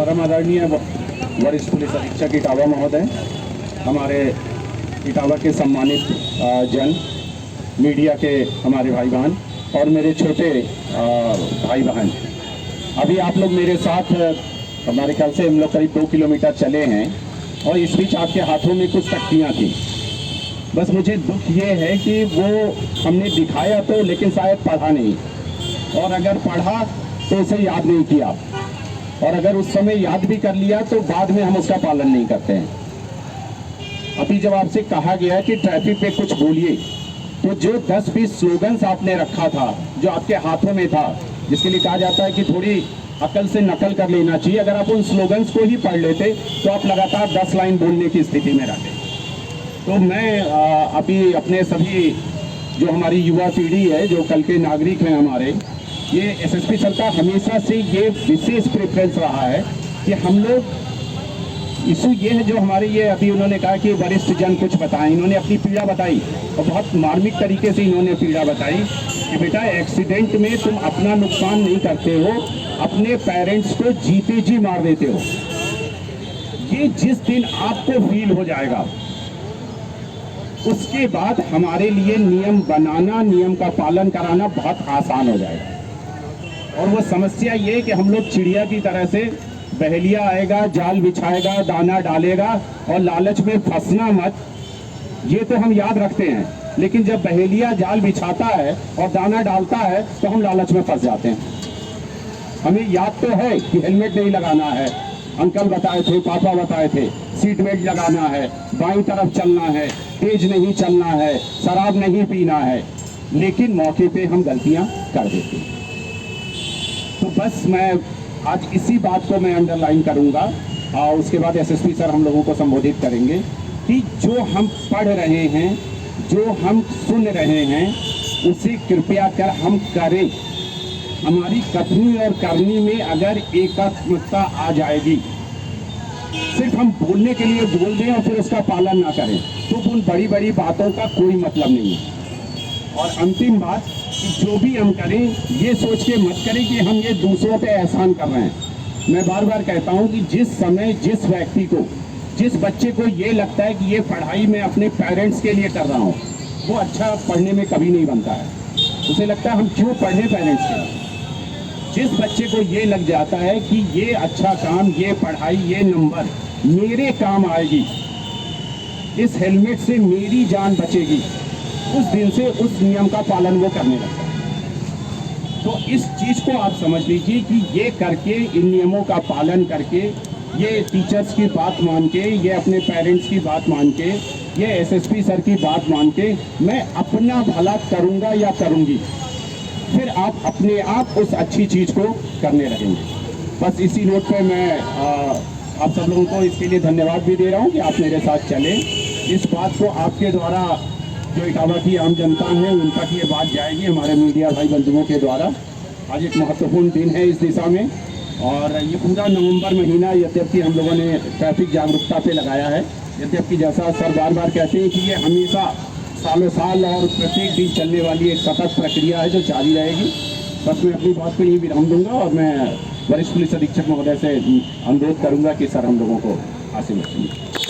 परम आदरणीय वरिष्ठ पुलिस अधीक्षक इटावा महोदय, हमारे इटावा के सम्मानित जन, मीडिया के हमारे भाई बहन और मेरे छोटे भाई बहन, अभी आप लोग मेरे साथ हमारे ख्याल से हम लोग करीब 2 किलोमीटर चले हैं और इस बीच आपके हाथों में कुछ तख्तियाँ थी। बस मुझे दुख ये है कि वो हमने दिखाया तो, लेकिन शायद पढ़ा नहीं, और अगर पढ़ा तो उसे याद नहीं किया, और अगर उस समय याद भी कर लिया तो बाद में हम उसका पालन नहीं करते हैं। अभी जब आपसे कहा गया कि ट्रैफिक पे कुछ बोलिए, तो जो 10-20 स्लोगन्स आपने रखा था, जो आपके हाथों में था, जिसके लिए कहा जाता है कि थोड़ी अकल से नकल कर लेना चाहिए, अगर आप उन स्लोगन्स को ही पढ़ लेते तो आप लगातार 10 लाइन बोलने की स्थिति में रहते। तो मैं अभी अपने सभी जो हमारी युवा पीढ़ी है, जो कल के नागरिक हैं हमारे, ये एसएसपी सर का हमेशा से ये विशेष प्रेफरेंस रहा है कि हम लोग इशू ये है, जो हमारे ये अभी उन्होंने कहा कि वरिष्ठ जन कुछ बताएं, इन्होंने अपनी पीड़ा बताई और बहुत मार्मिक तरीके से इन्होंने पीड़ा बताई कि बेटा एक्सीडेंट में तुम अपना नुकसान नहीं करते हो, अपने पेरेंट्स को जीते जी मार देते हो। ये जिस दिन आपको फील हो जाएगा, उसके बाद हमारे लिए नियम बनाना, नियम का पालन कराना बहुत आसान हो जाएगा। और वो समस्या ये कि हम लोग चिड़िया की तरह से, बहेलिया आएगा, जाल बिछाएगा, दाना डालेगा और लालच में फंसना मत, ये तो हम याद रखते हैं, लेकिन जब बहेलिया जाल बिछाता है और दाना डालता है तो हम लालच में फंस जाते हैं। हमें याद तो है कि हेलमेट नहीं लगाना है, अंकल बताए थे, पापा बताए थे, सीट बेल्ट लगाना है, बाईं तरफ चलना है, तेज नहीं चलना है, शराब नहीं पीना है, लेकिन मौके पे हम गलतियां कर देते हैं। तो बस मैं आज इसी बात को मैं अंडरलाइन करूंगा और उसके बाद एसएसपी सर हम लोगों को संबोधित करेंगे कि जो हम पढ़ रहे हैं, जो हम सुन रहे हैं, उसे कृपया कर हम करें। हमारी कथनी और करनी में अगर एकात्मकता आ जाएगी, सिर्फ हम बोलने के लिए बोल दें और फिर उसका पालन ना करें, तो उन बड़ी बड़ी बातों का कोई मतलब नहीं है। और अंतिम बात कि जो भी हम करें, ये सोच के मत करें कि हम ये दूसरों पे एहसान कर रहे हैं। मैं बार बार कहता हूँ कि जिस समय जिस व्यक्ति को, जिस बच्चे को ये लगता है कि ये पढ़ाई मैं अपने पेरेंट्स के लिए कर रहा हूँ, वो अच्छा पढ़ने में कभी नहीं बनता है। उसे लगता है हम क्यों पढ़ें पेरेंट्स के लिए। जिस बच्चे को ये लग जाता है कि ये अच्छा काम, ये पढ़ाई, ये नंबर मेरे काम आएगी, इस हेलमेट से मेरी जान बचेगी, उस दिन से उस नियम का पालन वो करने लगता है। तो इस चीज को आप समझ लीजिए कि ये करके, इन नियमों का पालन करके, ये टीचर्स की बात मान के, ये अपने पेरेंट्स की बात मान के, ये एसएसपी सर की बात मान के मैं अपना भला करूंगा या करूंगी, फिर आप अपने आप उस अच्छी चीज को करने लगेंगे। बस इसी नोट पे मैं आप सब लोगों को इसके लिए धन्यवाद भी दे रहा हूँ कि आप मेरे साथ चलें। इस बात को आपके द्वारा, जो इटावा की आम जनता है, उन तक ये बात जाएगी, हमारे मीडिया भाई बंधुओं के द्वारा। आज एक महत्वपूर्ण दिन है इस दिशा में, और ये पूरा नवंबर महीना यद्यपि हम लोगों ने ट्रैफिक जागरूकता पे लगाया है, यद्यपि जैसा सर बार बार कहते हैं कि ये हमेशा सालों साल और प्रत्येक दिन चलने वाली एक सतत प्रक्रिया है जो जारी रहेगी। बस मैं अपनी बात को यही विराम दूंगा और मैं वरिष्ठ पुलिस अधीक्षक महोदय से अनुरोध करूंगा कि सर हम लोगों को आशीर्वाद दें।